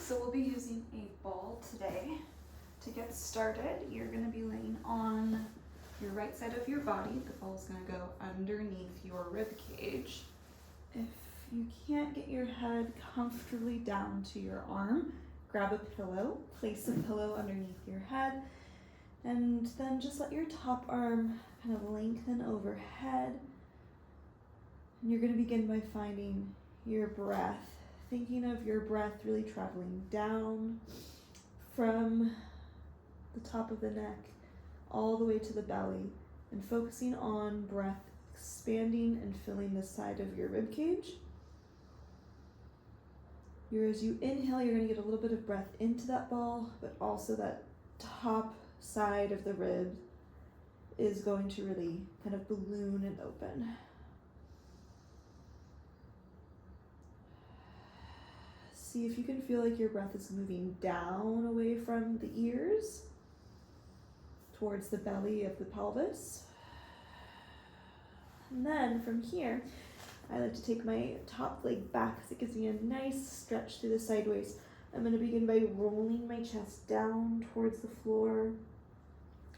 So we'll be using a ball today. To get started, you're going to be laying on your right side of your body. The ball's going to go underneath your rib cage. If you can't get your head comfortably down to your arm, grab a pillow, place a pillow underneath your head, and then just let your top arm kind of lengthen overhead. And you're going to begin by finding your breath, thinking of your breath really traveling down from the top of the neck all the way to the belly, and focusing on breath expanding and filling the side of your rib cage. As you inhale, you're going to get a little bit of breath into that ball, but also that top side of the rib is going to really kind of balloon and open. See if you can feel like your breath is moving down away from the ears towards the belly of the pelvis. And then from here, I like to take my top leg back because it gives me a nice stretch through the sideways. I'm going to begin by rolling my chest down towards the floor,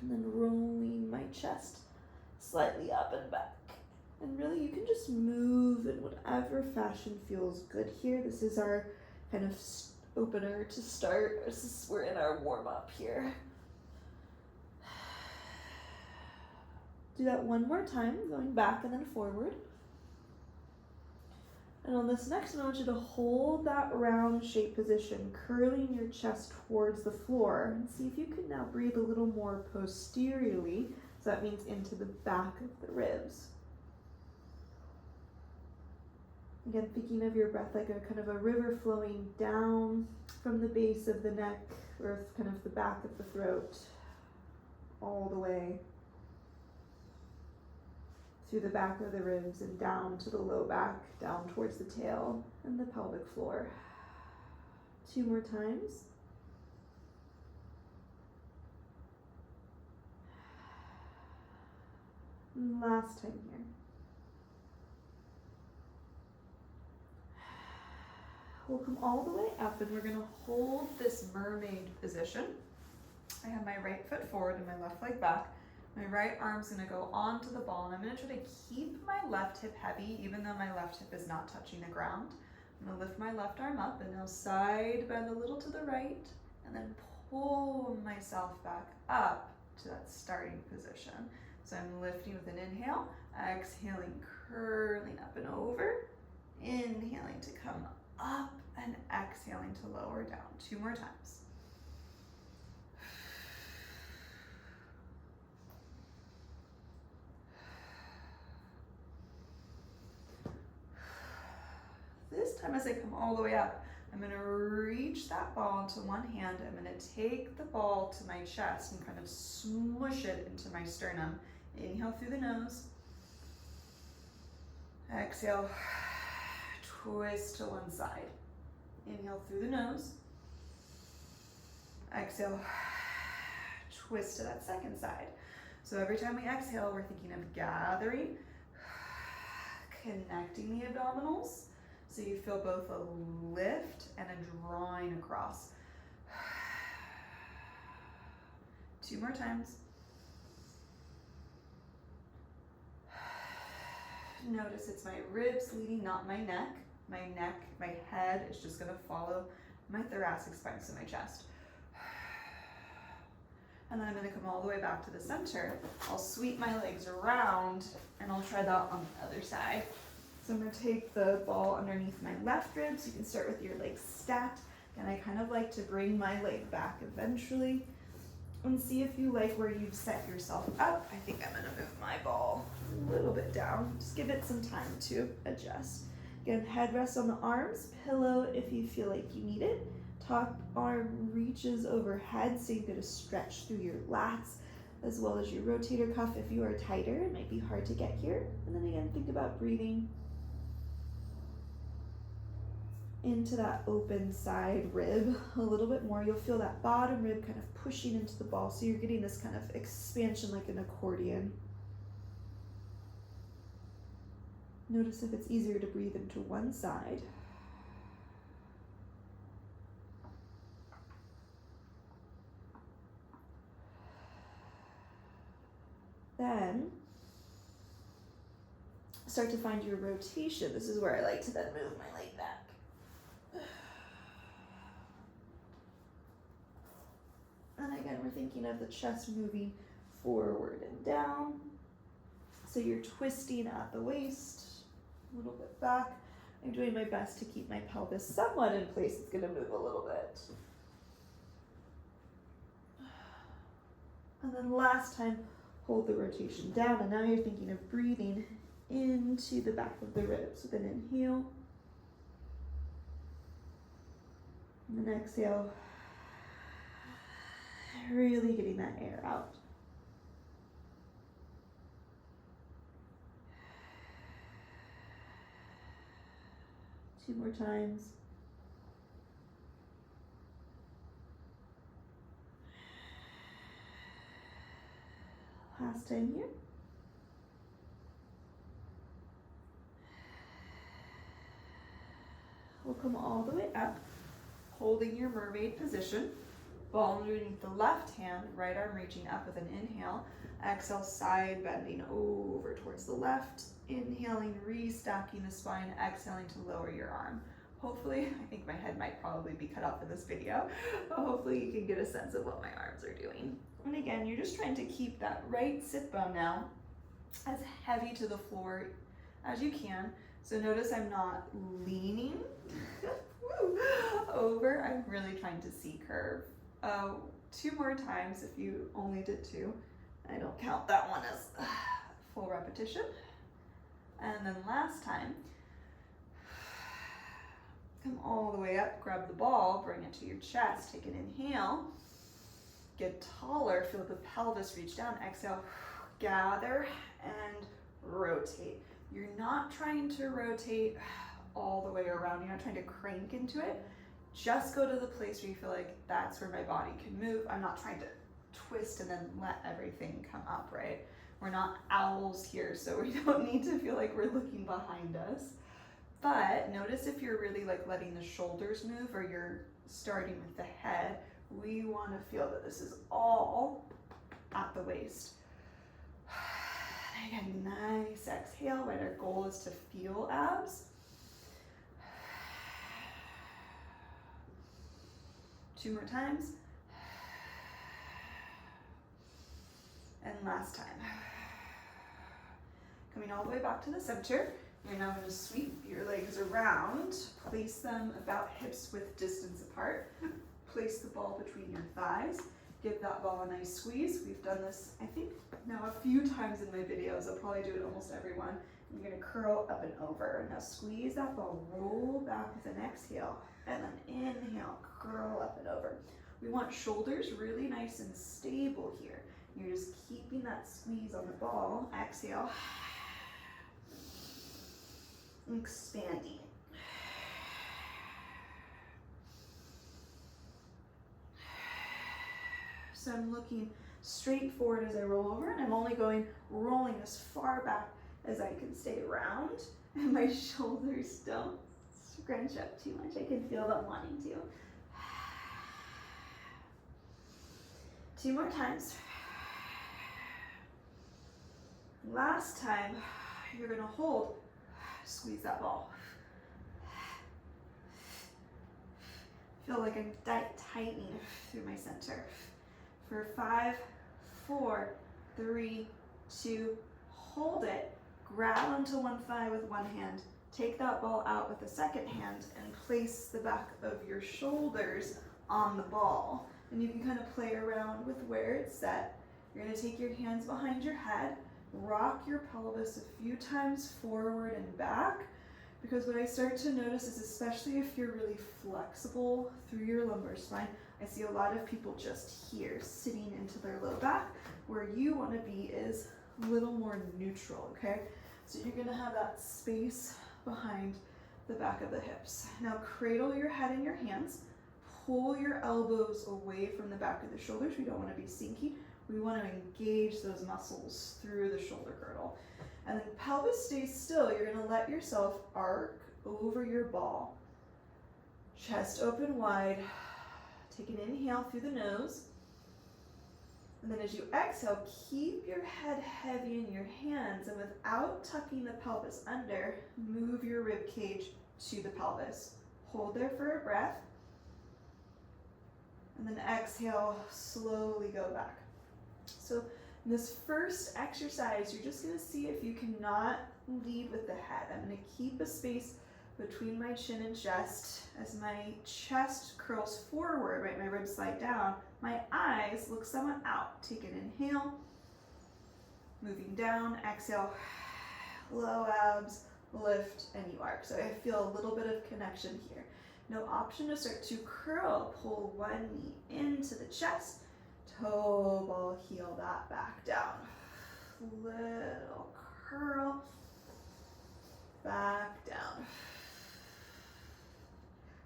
and then rolling my chest slightly up and back. And really, you can just move in whatever fashion feels good here. This is our kind of opener to start. We're in our warm-up here. Do that one more time, going back and then forward. And on this next one, I want you to hold that round shape position, curling your chest towards the floor. And see if you can now breathe a little more posteriorly. So that means into the back of the ribs. Again, thinking of your breath like a kind of a river flowing down from the base of the neck, or kind of the back of the throat, all the way through the back of the ribs and down to the low back, down towards the tail and the pelvic floor. 2 more times. And last time here. We'll come all the way up and we're going to hold this mermaid position. I have my right foot forward and my left leg back. My right arm's going to go onto the ball, and I'm going to try to keep my left hip heavy even though my left hip is not touching the ground. I'm going to lift my left arm up and now side bend a little to the right, and then pull myself back up to that starting position. So I'm lifting with an inhale, exhaling, curling up and over, inhaling to come up and exhaling to lower down. 2 more times. This time as I come all the way up, I'm going to reach that ball into one hand. I'm going to take the ball to my chest and kind of smush it into my sternum. Inhale through the nose. Exhale, twist to one side. Inhale through the nose. Exhale, twist to that second side. So every time we exhale, we're thinking of gathering, connecting the abdominals. So you feel both a lift and a drawing across. 2 more times. Notice it's my ribs leading, not my neck. My head is just going to follow my thoracic spine, so my chest. And then I'm going to come all the way back to the center. I'll sweep my legs around and I'll try that on the other side. So I'm going to take the ball underneath my left rib, so you can start with your legs stacked. And I kind of like to bring my leg back eventually. And see if you like where you've set yourself up. I think I'm going to move my ball a little bit down. Just give it some time to adjust. Again, head rests on the arms, pillow if you feel like you need it. Top arm reaches overhead, so you get a stretch through your lats, as well as your rotator cuff. If you are tighter, it might be hard to get here. And then again, think about breathing into that open side rib a little bit more. You'll feel that bottom rib kind of pushing into the ball, so you're getting this kind of expansion like an accordion. Notice if it's easier to breathe into one side. then start to find your rotation. This is where I like to then move my leg back. And again, we're thinking of the chest moving forward and down. So you're twisting at the waist, a little bit back. I'm doing my best to keep my pelvis somewhat in place. It's gonna move a little bit. And then last time, hold the rotation down. And now you're thinking of breathing into the back of the ribs with an inhale. And then exhale. Really getting that air out. Two more times. Last time here. We'll come all the way up, holding your mermaid position. Ball underneath the left hand, right arm reaching up with an inhale. Exhale, side bending over towards the left. Inhaling, restacking the spine, exhaling to lower your arm. Hopefully, I think my head might probably be cut off in this video, but hopefully you can get a sense of what my arms are doing. And again, you're just trying to keep that right sit bone now as heavy to the floor as you can. So notice I'm not leaning over, I'm really trying to C-curve. 2 more times if you only did 2. I don't count that one as full repetition. And then last time, come all the way up, grab the ball, bring it to your chest, take an inhale, get taller, feel the pelvis reach down, exhale, gather and rotate. You're not trying to rotate all the way around, you're not trying to crank into it. Just go to the place where you feel like that's where my body can move. I'm not trying to twist and then let everything come up, right? We're not owls here, so we don't need to feel like we're looking behind us. But notice if you're really like letting the shoulders move or you're starting with the head, we want to feel that this is all at the waist. Again, nice exhale, right? Our goal is to feel abs. 2 more times. And last time. Coming all the way back to the center. You're now going to sweep your legs around. Place them about hips width distance apart. Place the ball between your thighs. Give that ball a nice squeeze. We've done this, I think, now a few times in my videos. I'll probably do it almost every one. You're going to curl up and over. Now squeeze that ball, roll back with an exhale, and then inhale, curl up and over. We want shoulders really nice and stable here. You're just keeping that squeeze on the ball. Exhale, expanding. So I'm looking straight forward as I roll over, and I'm only rolling as far back as I can stay round, and my shoulders don't scrunch up too much. I can feel them wanting to. 2 more times. Last time, you're gonna hold, squeeze that ball. Feel like I'm tightening through my center. For 5, 4, 3, 2, hold it. Grab onto one thigh with one hand. Take that ball out with the second hand and place the back of your shoulders on the ball. And you can kind of play around with where it's set. You're going to take your hands behind your head, rock your pelvis a few times forward and back, because what I start to notice is, especially if you're really flexible through your lumbar spine, I see a lot of people just here sitting into their low back. Where you want to be is a little more neutral, okay? So you're going to have that space behind the back of the hips. Now cradle your head in your hands, pull your elbows away from the back of the shoulders. We don't want to be sinking. We want to engage those muscles through the shoulder girdle. And then pelvis stays still. You're going to let yourself arc over your ball. Chest open wide. Take an inhale through the nose. And then as you exhale, keep your head heavy in your hands, and without tucking the pelvis under, move your rib cage to the pelvis. Hold there for a breath. And then exhale, slowly go back. So in this first exercise, you're just gonna see if you cannot lead with the head. I'm gonna keep a space between my chin and chest. As my chest curls forward, right, my ribs slide down, my eyes look somewhat out. Take an inhale, moving down, exhale, low abs, lift, and you arc. So I feel a little bit of connection here. No option to start to curl. Pull one knee into the chest, toe ball, heel that back down. Little curl, back down.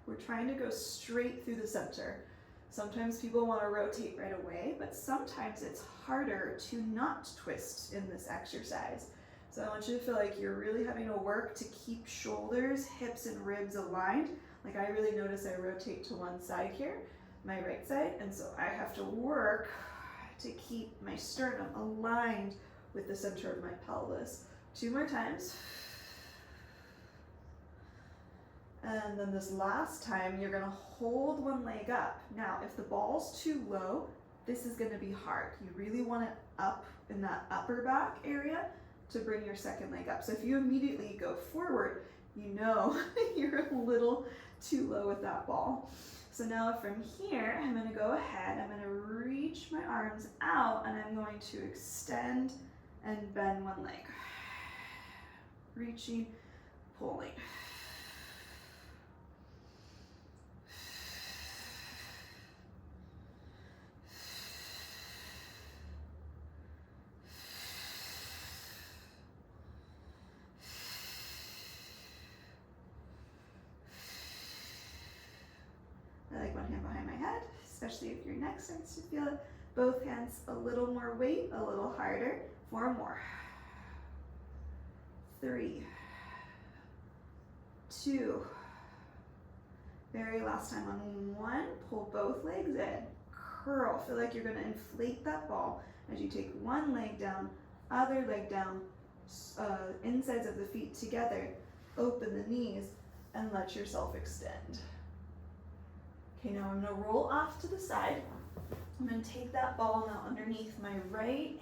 We're trying to go straight through the center. Sometimes people want to rotate right away, but sometimes it's harder to not twist in this exercise. So I want you to feel like you're really having to work to keep shoulders, hips, and ribs aligned. Like I really notice I rotate to one side here, my right side, and so I have to work to keep my sternum aligned with the center of my pelvis. 2 more times. And then this last time, you're gonna hold one leg up. Now, if the ball's too low, this is gonna be hard. You really want it up in that upper back area to bring your second leg up. So if you immediately go forward, you know you're a little too low with that ball. So now from here, I'm gonna go ahead, I'm gonna reach my arms out, and I'm going to extend and bend one leg. Reaching, pulling. I like one hand behind my head, especially if your neck starts to feel it. Both hands a little more weight, a little harder. 4 more. 3, 2. Very last time on 1. Pull both legs in. Curl. Feel like you're going to inflate that ball as you take one leg down, other leg down, insides of the feet together. Open the knees and let yourself extend. Okay, now I'm gonna roll off to the side. I'm gonna take that ball now underneath my right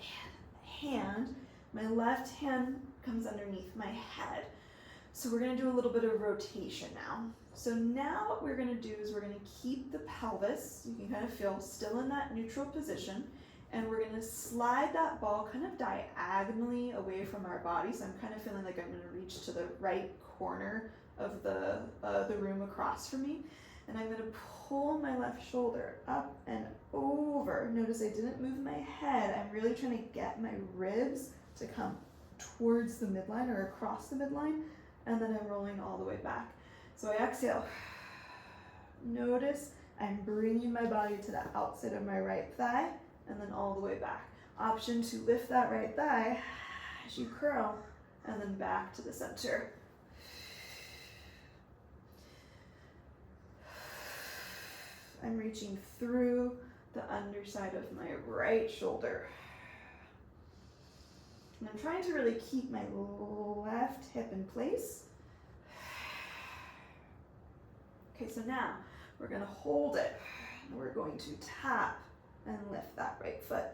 hand. My left hand comes underneath my head. So we're gonna do a little bit of rotation now. So now what we're gonna do is we're gonna keep the pelvis, you can kind of feel still in that neutral position, and we're gonna slide that ball kind of diagonally away from our body. So I'm kind of feeling like I'm gonna reach to the right corner of the room across from me. And I'm gonna pull my left shoulder up and over. Notice I didn't move my head. I'm really trying to get my ribs to come towards the midline or across the midline, and then I'm rolling all the way back. So I exhale. Notice I'm bringing my body to the outside of my right thigh, and then all the way back. Option to lift that right thigh as you curl, and then back to the center. I'm reaching through the underside of my right shoulder. And I'm trying to really keep my left hip in place. Okay, so now we're gonna hold it. And we're going to tap and lift that right foot.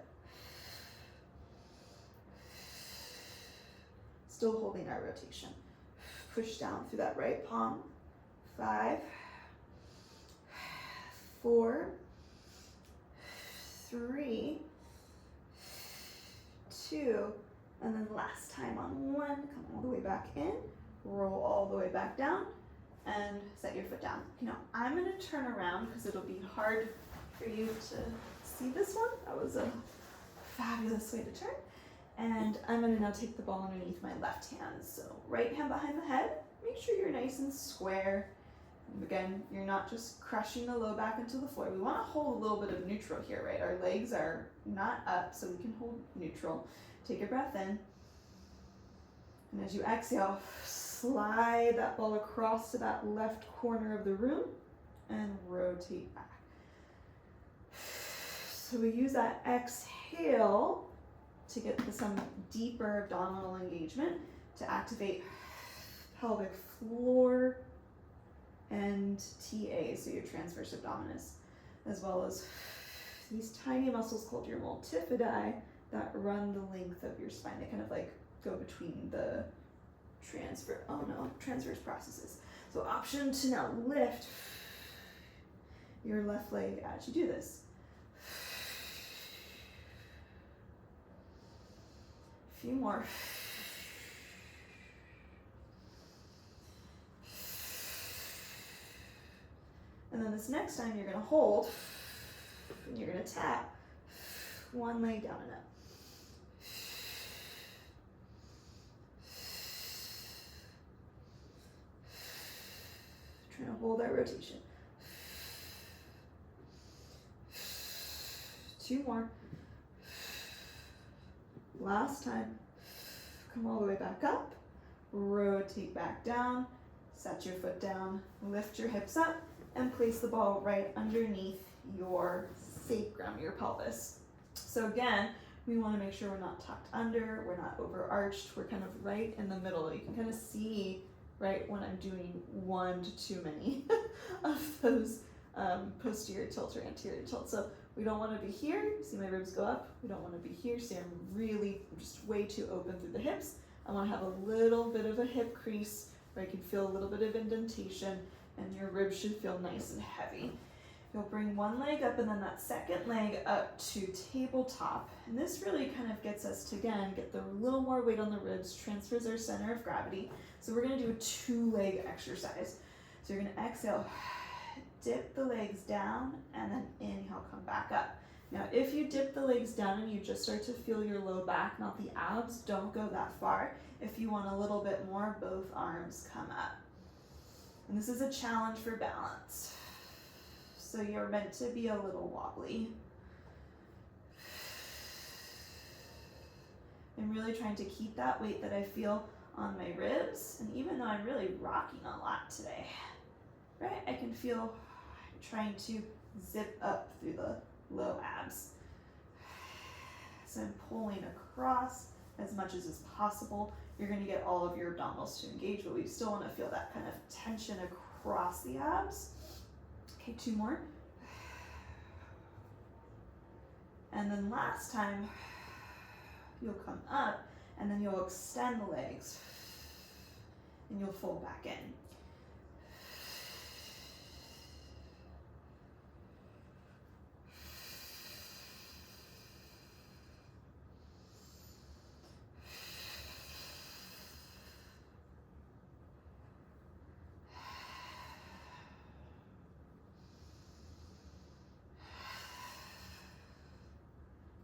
Still holding our rotation. Push down through that right palm. 5, 4, 3, 2, and then last time on 1, come all the way back in, roll all the way back down, and set your foot down. Okay, now I'm going to turn around because it'll be hard for you to see this one. That was a fabulous way to turn. And I'm going to now take the ball underneath my left hand. So right hand behind the head, make sure you're nice and square. And again, you're not just crushing the low back into the floor. We want to hold a little bit of neutral here, right? Our legs are not up, so we can hold neutral. Take a breath in. And as you exhale, slide that ball across to that left corner of the room and rotate back. So we use that exhale exhale to get some deeper abdominal engagement to activate pelvic floor and TA, so your transverse abdominis, as well as these tiny muscles called your multifidi that run the length of your spine. They kind of like go between the transverse processes. So option to now lift your left leg as you do this. A few more. And then this next time you're going to hold, and you're going to tap one leg down and up. Trying to hold that rotation. 2 more. Last time. Come all the way back up. Rotate back down. Set your foot down. Lift your hips up. And place the ball right underneath your sacrum, your pelvis. So again, we want to make sure we're not tucked under, we're not overarched, we're kind of right in the middle. You can kind of see right when I'm doing one to too many of those posterior tilt or anterior tilt. So we don't want to be here, see my ribs go up. We don't want to be here, see I'm really just way too open through the hips. I want to have a little bit of a hip crease where I can feel a little bit of indentation, and your ribs should feel nice and heavy. You'll bring one leg up and then that second leg up to tabletop. And this really kind of gets us to, again, get the little more weight on the ribs, transfers our center of gravity. So we're gonna do a 2-leg exercise. So you're gonna exhale, dip the legs down, and then inhale, come back up. Now, if you dip the legs down and you just start to feel your low back, not the abs, don't go that far. If you want a little bit more, both arms come up. And this is a challenge for balance. So you're meant to be a little wobbly. I'm really trying to keep that weight that I feel on my ribs. And even though I'm really rocking a lot today, right? I can feel trying to zip up through the low abs. So I'm pulling across as much as is possible. You're going to get all of your abdominals to engage, but we still want to feel that kind of tension across the abs. Okay, 2 more. And then last time, you'll come up and then you'll extend the legs and you'll fold back in.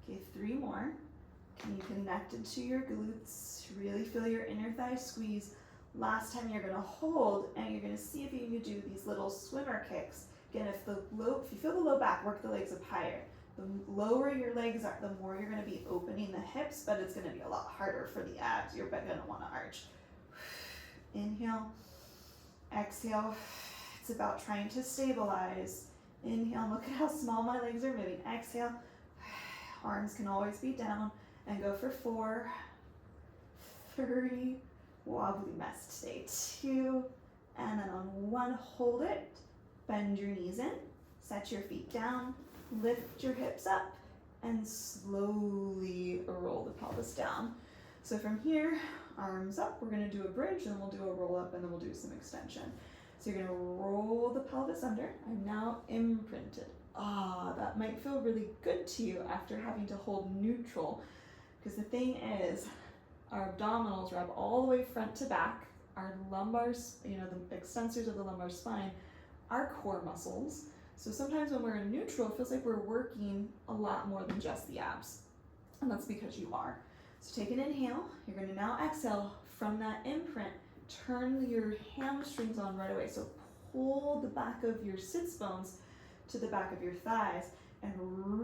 Okay, 3 more. Can you connect into your glutes? Really feel your inner thigh squeeze. Last time you're gonna hold and you're gonna see if you can do these little swimmer kicks. Again, if you feel the low back, work the legs up higher. The lower your legs are, the more you're gonna be opening the hips, but it's gonna be a lot harder for the abs. You're gonna wanna arch. Inhale, exhale. It's about trying to stabilize. Inhale, look at how small my legs are moving. Exhale. Arms can always be down, and go for 4, 3, wobbly mess today, 2, and then on 1, hold it, bend your knees in, set your feet down, lift your hips up, and slowly roll the pelvis down. So from here, arms up, we're gonna do a bridge, then we'll do a roll up, and then we'll do some extension. So you're gonna roll the pelvis under. I'm now imprinted. That might feel really good to you after having to hold neutral, because the thing is, our abdominals wrap all the way front to back. Our lumbars, the extensors of the lumbar spine, are core muscles. So sometimes when we're in neutral, it feels like we're working a lot more than just the abs, and that's because you are. So take an inhale. You're going to now exhale from that imprint. Turn your hamstrings on right away. So pull the back of your sits bones to the back of your thighs and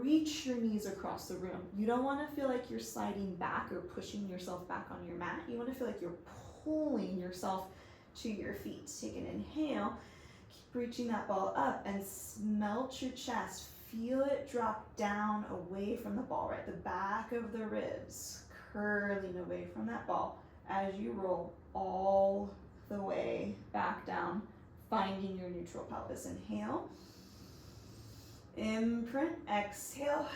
reach your knees across the room. You don't want to feel like you're sliding back or pushing yourself back on your mat. You want to feel like you're pulling yourself to your feet. Take an inhale, keep reaching that ball up and smelt your chest. feel it drop down away from the ball, right? The back of the ribs curling away from that ball as you roll all the way back down, finding your neutral pelvis. Inhale, imprint, exhale,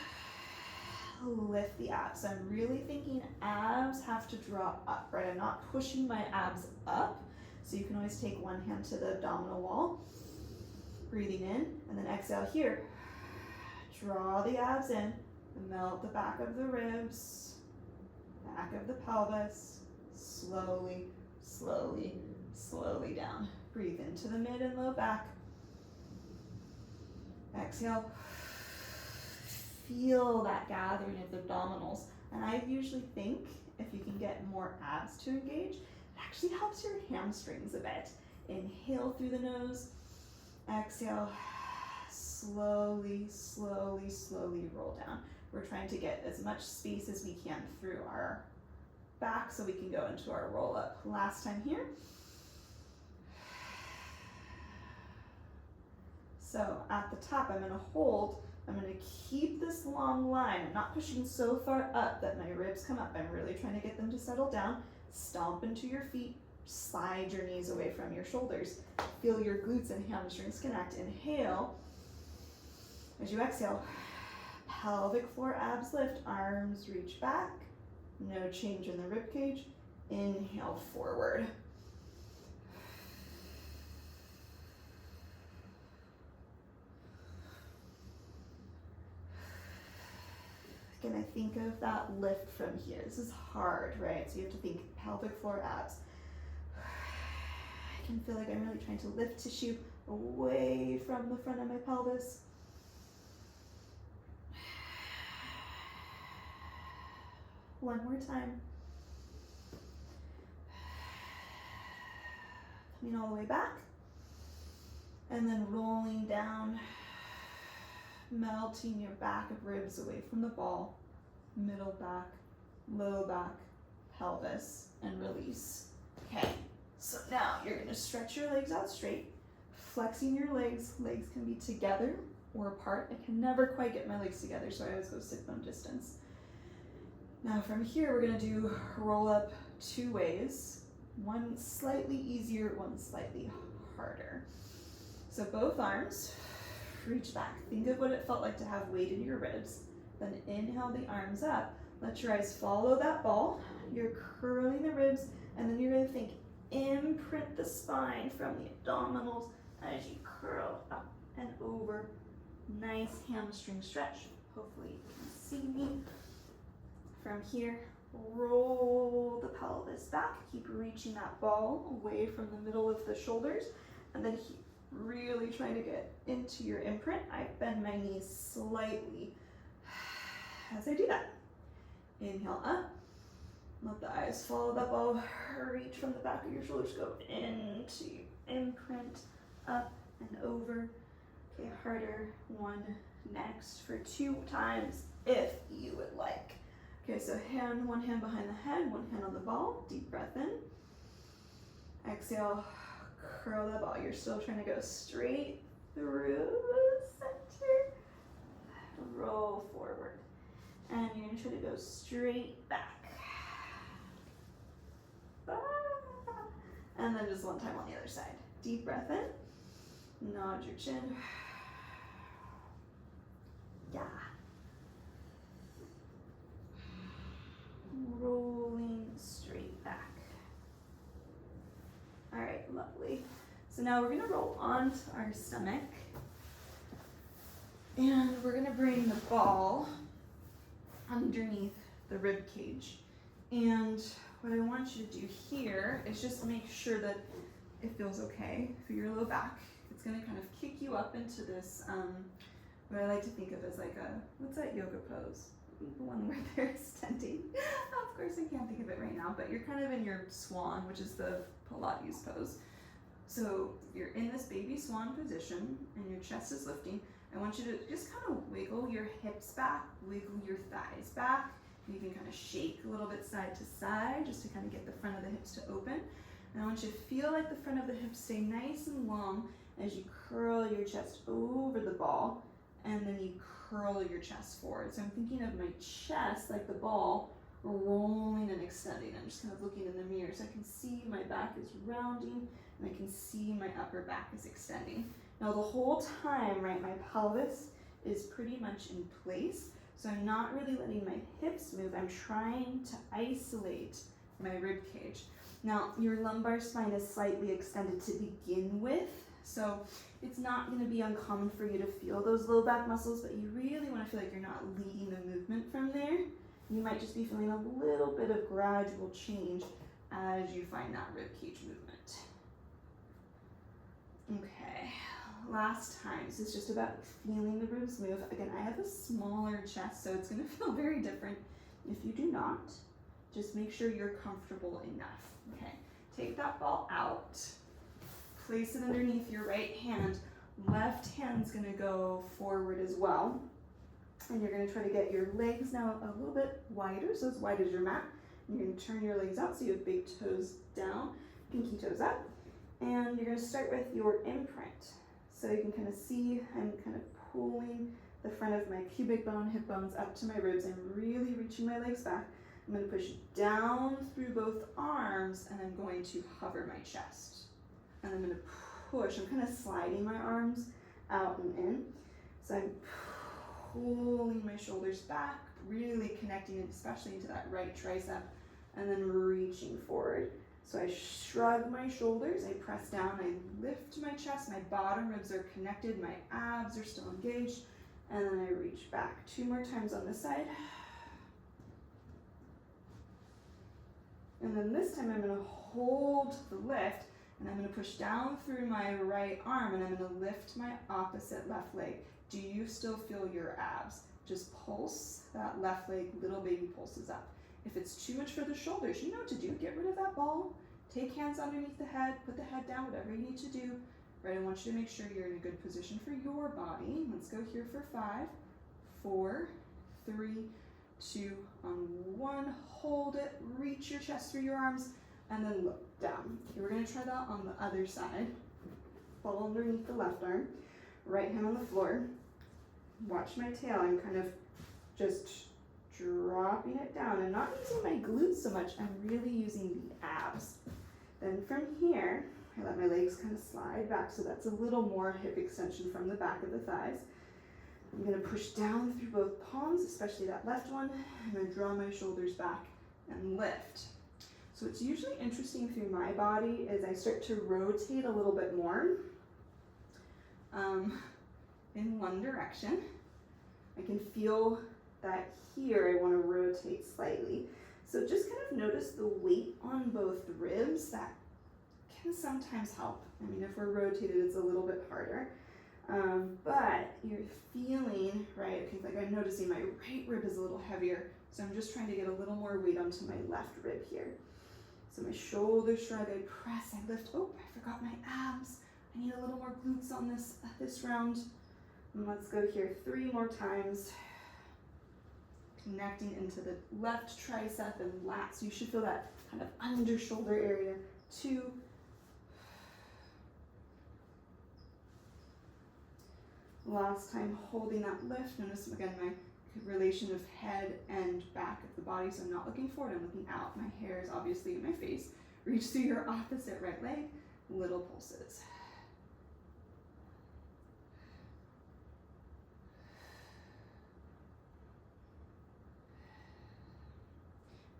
lift the abs. I'm really thinking abs have to draw up, right? I'm not pushing my abs up, so you can always take one hand to the abdominal wall, breathing in, and then exhale here. Draw the abs in, melt the back of the ribs, back of the pelvis, slowly, slowly, slowly down. Breathe into the mid and low back. Exhale. Feel that gathering of the abdominals. And I usually think if you can get more abs to engage, it actually helps your hamstrings a bit. Inhale through the nose. Exhale. Slowly, slowly, slowly roll down. We're trying to get as much space as we can through our back so we can go into our roll up. Last time here. So at the top, I'm gonna hold. I'm gonna keep this long line. I'm not pushing so far up that my ribs come up. I'm really trying to get them to settle down. Stomp into your feet. Slide your knees away from your shoulders. Feel your glutes and hamstrings connect. Inhale. As you exhale, pelvic floor abs lift, arms reach back. No change in the rib cage. Inhale forward. Can I think of that lift from here? This is hard, right? So you have to think pelvic floor abs. I can feel like I'm really trying to lift tissue away from the front of my pelvis. One more time. Coming all the way back. And then rolling down, melting your back of ribs away from the ball, middle back, low back, pelvis, and release. Okay, so now you're gonna stretch your legs out straight, flexing your legs. Legs can be together or apart. I can never quite get my legs together, so I always go sit bone distance. Now from here, we're gonna do roll up two ways. One slightly easier, one slightly harder. So both arms, reach back. Think of what it felt like to have weight in your ribs. Then inhale the arms up. Let your eyes follow that ball. You're curling the ribs, and then you're gonna think, imprint the spine from the abdominals as you curl up and over. Nice hamstring stretch. Hopefully you can see me. From here, roll the pelvis back. Keep reaching that ball away from the middle of the shoulders, and then really trying to get into your imprint. I bend my knees slightly as I do that. Inhale up. Let the eyes follow that ball. Reach from the back of your shoulders. Go into your imprint, up and over. Okay, harder one next for 2 times if you would like. Okay, so one hand behind the head, one hand on the ball. Deep breath in. Exhale, curl that ball. You're still trying to go straight through the center. Roll forward. And you're gonna try to go straight back. And then just one time on the other side. Deep breath in. Nod your chin. Yeah. Rolling straight back. All right, lovely. So now we're gonna roll onto our stomach, and we're gonna bring the ball underneath the rib cage. And what I want you to do here is just make sure that it feels okay for your low back. It's gonna kind of kick you up into this, what I like to think of as like a, what's that yoga pose? The one where they're extending. Of course I can't think of it right now, but you're kind of in your swan, which is the Pilates pose. So you're in this baby swan position and your chest is lifting. I want you to just kind of wiggle your hips back, wiggle your thighs back. You can kind of shake a little bit side to side just to kind of get the front of the hips to open. And I want you to feel like the front of the hips stay nice and long as you curl your chest over the ball and then you curl your chest forward. So I'm thinking of my chest like the ball rolling and extending. I'm just kind of looking in the mirror so I can see my back is rounding and I can see my upper back is extending. Now the whole time, right, my pelvis is pretty much in place. So I'm not really letting my hips move. I'm trying to isolate my rib cage. Now your lumbar spine is slightly extended to begin with. So it's not going to be uncommon for you to feel those low back muscles, but you really want to feel like you're not leading the movement from there. You might just be feeling a little bit of gradual change as you find that rib cage movement. Okay, last time. So it's just about feeling the ribs move. Again, I have a smaller chest, so it's going to feel very different. If you do not, just make sure you're comfortable enough. Okay, take that ball out. Place it underneath your right hand. Left hand's gonna go forward as well. And you're gonna try to get your legs now a little bit wider, so as wide as your mat. And you're gonna turn your legs out so you have big toes down, pinky toes up. And you're gonna start with your imprint. So you can kind of see I'm kind of pulling the front of my pubic bone, hip bones up to my ribs. I'm really reaching my legs back. I'm gonna push down through both arms and I'm going to hover my chest. And I'm going to push, I'm kind of sliding my arms out and in. So I'm pulling my shoulders back, really connecting it, especially into that right tricep, and then reaching forward. So I shrug my shoulders, I press down, I lift my chest, my bottom ribs are connected, my abs are still engaged, and then I reach back. 2 more times on this side. And then this time I'm going to hold the lift, and I'm going to push down through my right arm and I'm going to lift my opposite left leg. Do you still feel your abs? Just pulse that left leg, little baby pulses up. If it's too much for the shoulders, you know what to do. Get rid of that ball. Take hands underneath the head, put the head down, whatever you need to do. Right, I want you to make sure you're in a good position for your body. Let's go here for 5, 4, 3, 2, on 1. Hold it, reach your chest through your arms, and then look down. Okay, we're gonna try that on the other side. Ball underneath the left arm, right hand on the floor. Watch my tail, I'm kind of just dropping it down. I'm not using my glutes so much, I'm really using the abs. Then from here, I let my legs kind of slide back, so that's a little more hip extension from the back of the thighs. I'm gonna push down through both palms, especially that left one. I'm gonna draw my shoulders back and lift. So what's usually interesting through my body is I start to rotate a little bit more in one direction. I can feel that here I want to rotate slightly. So just kind of notice the weight on both ribs. That can sometimes help. I mean, if we're rotated, it's a little bit harder. But you're feeling, right, okay, like I'm noticing my right rib is a little heavier. So I'm just trying to get a little more weight onto my left rib here. So my shoulders shrug, I press, I lift. Oh, I forgot my abs. I need a little more glutes on this round. And let's go here 3 more times. Connecting into the left tricep and lats. So you should feel that kind of under shoulder area. 2. Last time holding that lift. Notice again my relation of head and back of the body. So I'm not looking forward, I'm looking out. My hair is obviously in my face. Reach through your opposite right leg. Little pulses.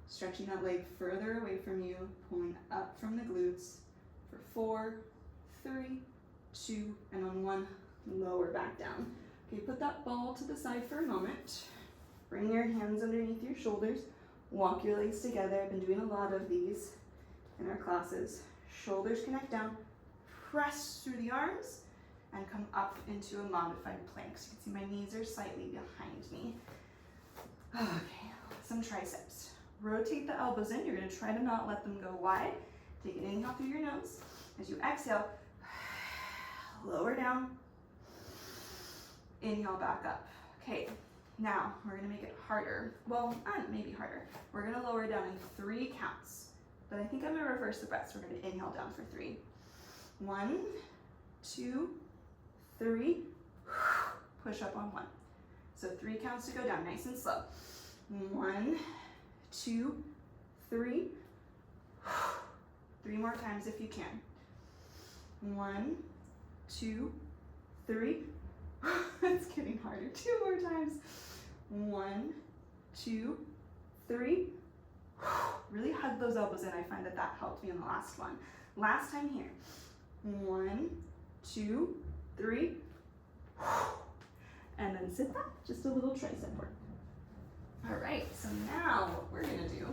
Stretching that leg further away from you, pulling up from the glutes for 4, 3, 2, and on 1, lower back down. Okay, put that ball to the side for a moment. Bring your hands underneath your shoulders. Walk your legs together. I've been doing a lot of these in our classes. Shoulders connect down. Press through the arms and come up into a modified plank. So you can see my knees are slightly behind me. Okay, some triceps. Rotate the elbows in. You're going to try to not let them go wide. Take an inhale through your nose. As you exhale, lower down. Inhale back up. Okay, now we're going to make it harder. Well, maybe harder. We're going to lower down in 3 counts. But I think I'm going to reverse the breath. So we're going to inhale down for 3. 1, 2, 3. push up on 1. So 3 counts to go down, nice and slow. 1, 2, 3. 3 more times if you can. 1, 2, 3. It's getting harder. 2 more times. 1, 2, 3. Really hug those elbows in. I find that that helped me in the last one. Last time here. 1, 2, 3. And then sit back. Just a little tricep work. All right, so now what we're gonna do,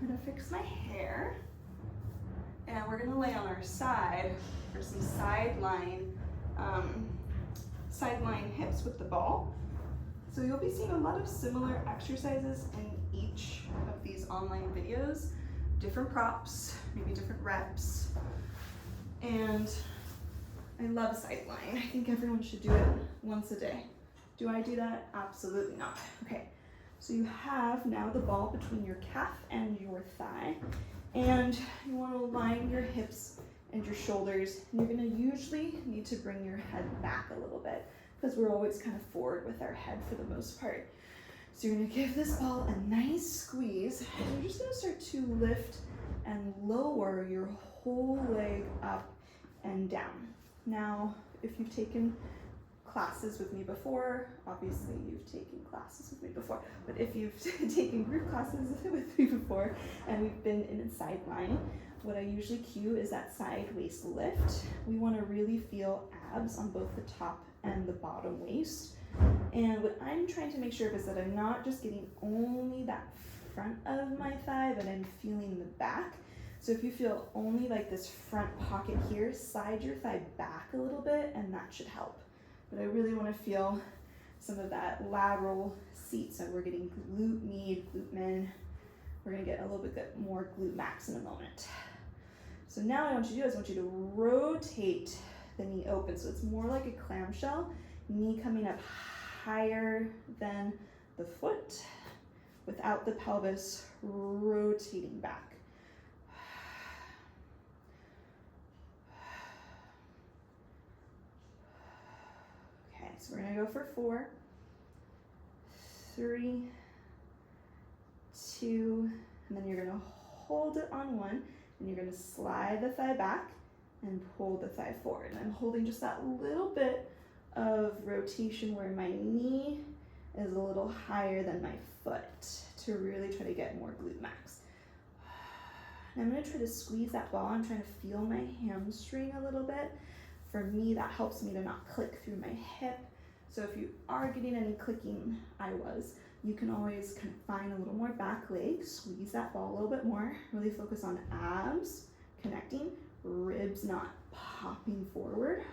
I'm gonna fix my hair, and we're gonna lay on our side for some sideline hips with the ball. So you'll be seeing a lot of similar exercises in each of these online videos, different props, maybe different reps, and I love sideline. I think everyone should do it once a day. Do I do that? Absolutely not. Okay, so you have now the ball between your calf and your thigh, and you want to align your hips and your shoulders. And you're going to usually need to bring your head back a little bit because we're always kind of forward with our head for the most part. So you're going to give this ball a nice squeeze, and you're just going to start to lift and lower your whole leg up and down. Now, if you've taken classes with me before, obviously you've taken classes with me before, but if you've taken group classes with me before and we've been in a sideline, what I usually cue is that side waist lift. We want to really feel abs on both the top and the bottom waist. And what I'm trying to make sure of is that I'm not just getting only that front of my thigh, but I'm feeling the back. So if you feel only like this front pocket here, slide your thigh back a little bit and that should help. But I really want to feel some of that lateral seat. So we're getting glute med, glute min. We're going to get a little bit more glute max in a moment. So now what I want you to do is I want you to rotate the knee open. So it's more like a clamshell, knee coming up higher than the foot without the pelvis rotating back. Okay, so we're gonna go for 4, 3, 2, and then you're gonna hold it on 1, and you're gonna slide the thigh back and pull the thigh forward. And I'm holding just that little bit of rotation where my knee is a little higher than my foot to really try to get more glute max. And I'm gonna try to squeeze that ball. I'm trying to feel my hamstring a little bit. For me, that helps me to not click through my hip. So if you are getting any clicking, you can always kind of find a little more back leg, squeeze that ball a little bit more, really focus on abs connecting, ribs not popping forward.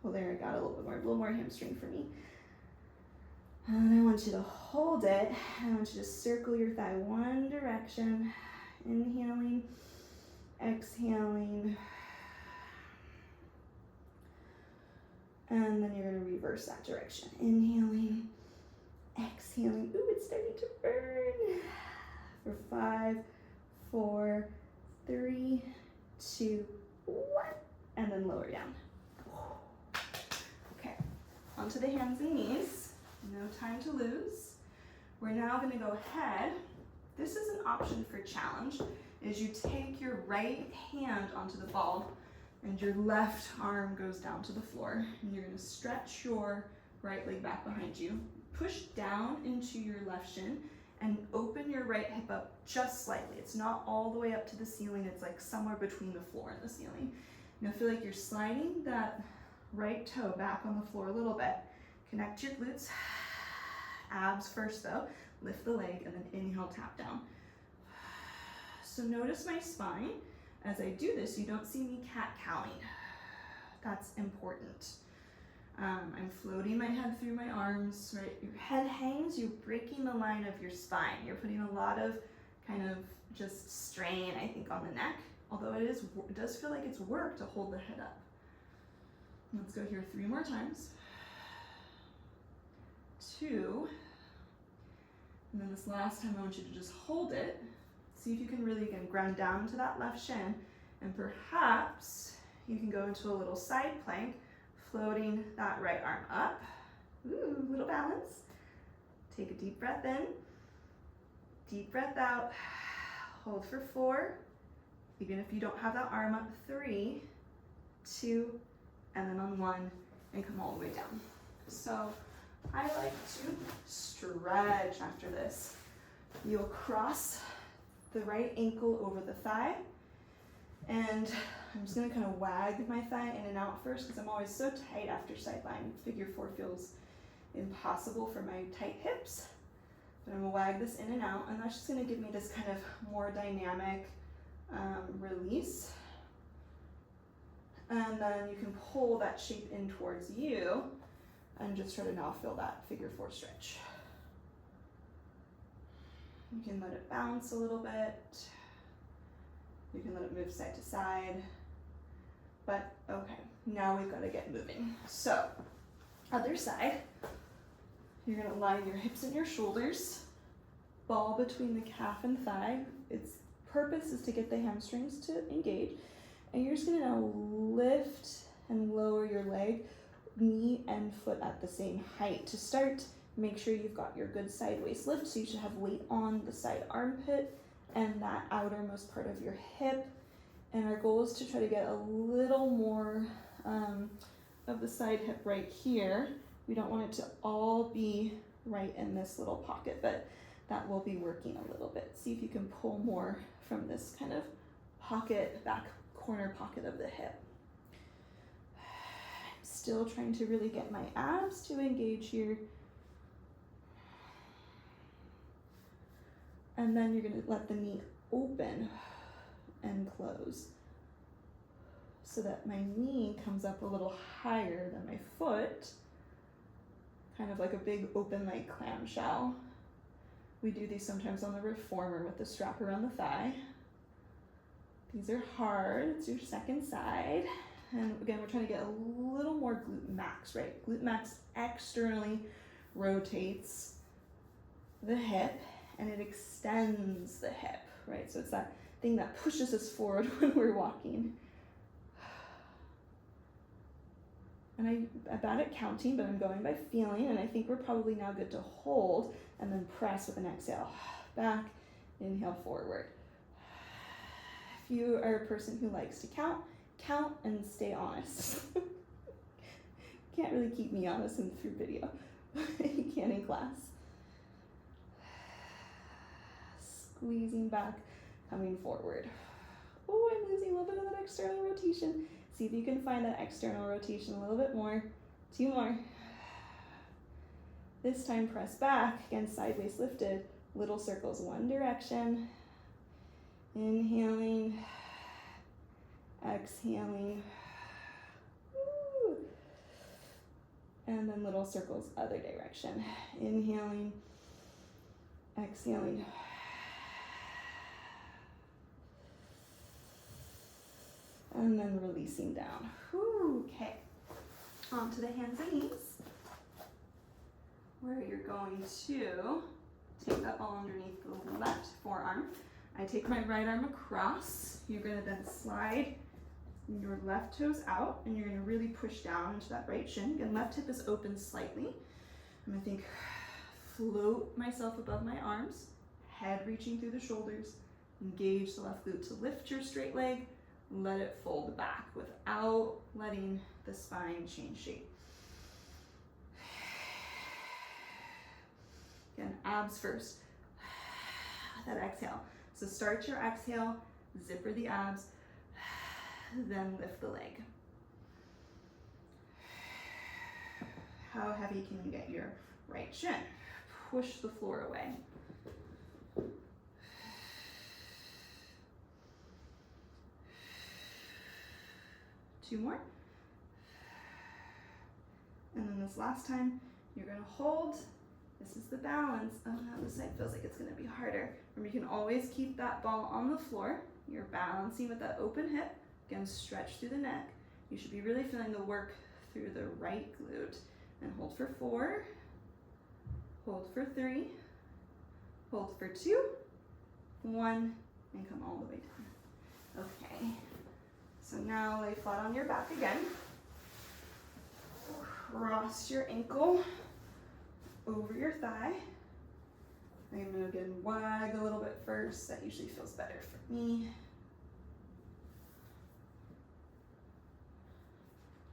Well, there, I got a little more hamstring for me. And I want you to hold it. I want you to circle your thigh one direction, inhaling, exhaling, and then you're gonna reverse that direction. Inhaling, exhaling. Ooh, it's starting to burn. For 5, 4, 3, 2, 1, and then lower down. Okay, onto the hands and knees. No time to lose. We're now gonna go ahead. This is an option for challenge, is you take your right hand onto the ball and your left arm goes down to the floor, and you're gonna stretch your right leg back behind you. Push down into your left shin and open your right hip up just slightly. It's not all the way up to the ceiling, it's like somewhere between the floor and the ceiling. You'll feel like you're sliding that right toe back on the floor a little bit. Connect your glutes, abs first though, lift the leg, and then inhale, tap down. So notice my spine. As I do this, you don't see me cat-cowing. That's important. I'm floating my head through my arms, right? Your head hangs, you're breaking the line of your spine. You're putting a lot of kind of just strain, I think, on the neck, although it does feel like it's work to hold the head up. Let's go here 3 more times. 2, and then this last time I want you to just hold it. See if you can really, again, ground down to that left shin, and perhaps you can go into a little side plank, floating that right arm up Ooh, little balance. Take a deep breath in, deep breath out. Hold for 4. Even if you don't have that arm up, 3, 2, and then on 1, and come all the way down. So I like to stretch after this. You'll cross the right ankle over the thigh, and I'm just gonna kind of wag my thigh in and out first because I'm always so tight after sideline. Figure 4 feels impossible for my tight hips. But I'm gonna wag this in and out, and that's just gonna give me this kind of more dynamic release. And then you can pull that shape in towards you and just try to now feel that figure 4 stretch. You can let it bounce a little bit. You can let it move side to side. But okay, now we've got to get moving. So, other side, you're gonna line your hips and your shoulders, ball between the calf and thigh. Its purpose is to get the hamstrings to engage. And you're just gonna now lift and lower your leg, knee and foot at the same height. To start, make sure you've got your good sideways lift, so you should have weight on the side armpit and that outermost part of your hip. And our goal is to try to get a little more of the side hip right here. We don't want it to all be right in this little pocket, but that will be working a little bit. See if you can pull more from this kind of pocket, back corner pocket of the hip. I'm still trying to really get my abs to engage here. And then you're gonna let the knee open and close so that my knee comes up a little higher than my foot, kind of like a big open leg clamshell. We do these sometimes on the reformer with the strap around the thigh. These are hard. It's your second side. And again, we're trying to get a little more glute max, right? Glute max externally rotates the hip and it extends the hip, right? So it's that thing that pushes us forward when we're walking. And I'm bad at counting, but I'm going by feeling, and I think we're probably now good to hold and then press with an exhale. Back, inhale forward. If you are a person who likes to count and stay honest. Can't really keep me honest through video. You can in class. Squeezing back, coming forward. Oh, I'm losing a little bit of that external rotation. See if you can find that external rotation a little bit more. 2 more. This time press back, again sideways lifted, little circles one direction. Inhaling, exhaling. Woo. And then little circles other direction. Inhaling, exhaling. And then releasing down. Whew, okay. Onto the hands and knees, where you're going to take that ball underneath the left forearm. I take my right arm across. You're gonna then slide your left toes out and you're gonna really push down into that right shin. Again, left hip is open slightly. I'm gonna float myself above my arms, head reaching through the shoulders, engage the left glute to lift your straight leg, let it fold back without letting the spine change shape. Again, abs first. That exhale. So start your exhale, zipper the abs, then lift the leg. How heavy can you get your right shin? Push the floor away. Two more. And then this last time, you're gonna hold. This is the balance. Oh, now this side feels like it's gonna be harder. Remember, you can always keep that ball on the floor. You're balancing with that open hip. Again, stretch through the neck. You should be really feeling the work through the right glute. And hold for 4, hold for 3, hold for 2, 1, and come all the way down. Okay, so now lay flat on your back again. Cross your ankle over your thigh. I'm gonna again wag a little bit first. That usually feels better for me.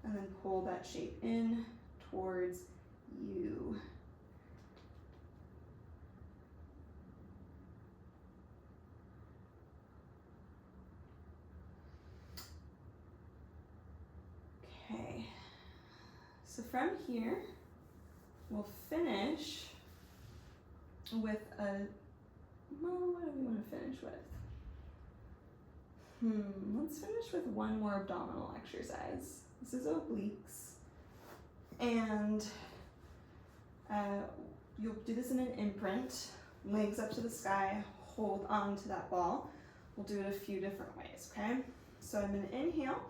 And then pull that shape in towards you. Okay, so from here, we'll finish with a, well, what do we want to finish with? Let's finish with one more abdominal exercise. This is obliques, and you'll do this in an imprint, legs up to the sky, hold on to that ball. We'll do it a few different ways, okay? So I'm gonna inhale,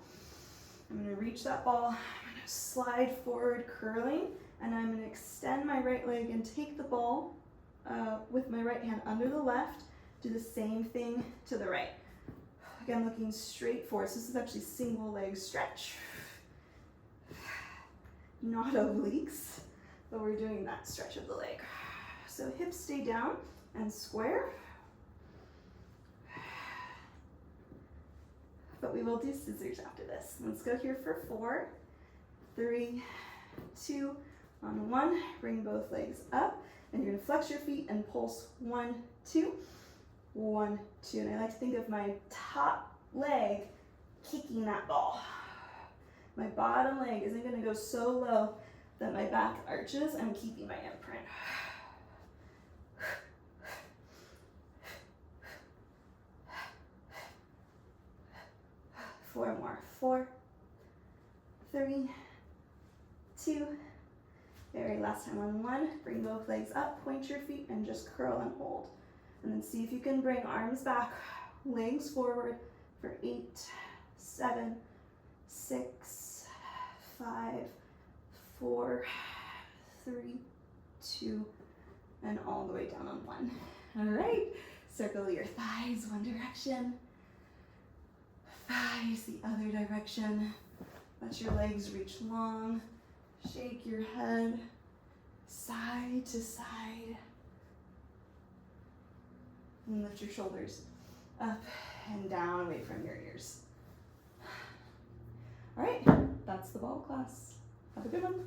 I'm gonna reach that ball, I'm gonna slide forward, curling, and I'm gonna extend my right leg and take the ball with my right hand under the left, do the same thing to the right. Again, looking straight forward. So this is actually single leg stretch. Not obliques, but we're doing that stretch of the leg. So hips stay down and square. But we will do scissors after this. Let's go here for 4, 3, 2, on 1. Bring both legs up, and you're gonna flex your feet and pulse 1, 2, 1, 2. And I like to think of my top leg kicking that ball. My bottom leg isn't gonna go so low that my back arches. I'm keeping my imprint. 4 more. 4, 3, 2. Very last time on 1. Bring both legs up, point your feet, and just curl and hold. And then see if you can bring arms back, legs forward for 8, 7, 6, 5, 4, 3, 2, and all the way down on 1. All right, circle your thighs one direction, thighs the other direction. Let your legs reach long. Shake your head side to side. And lift your shoulders up and down away from your ears. All right, that's the ball class. Have a good one.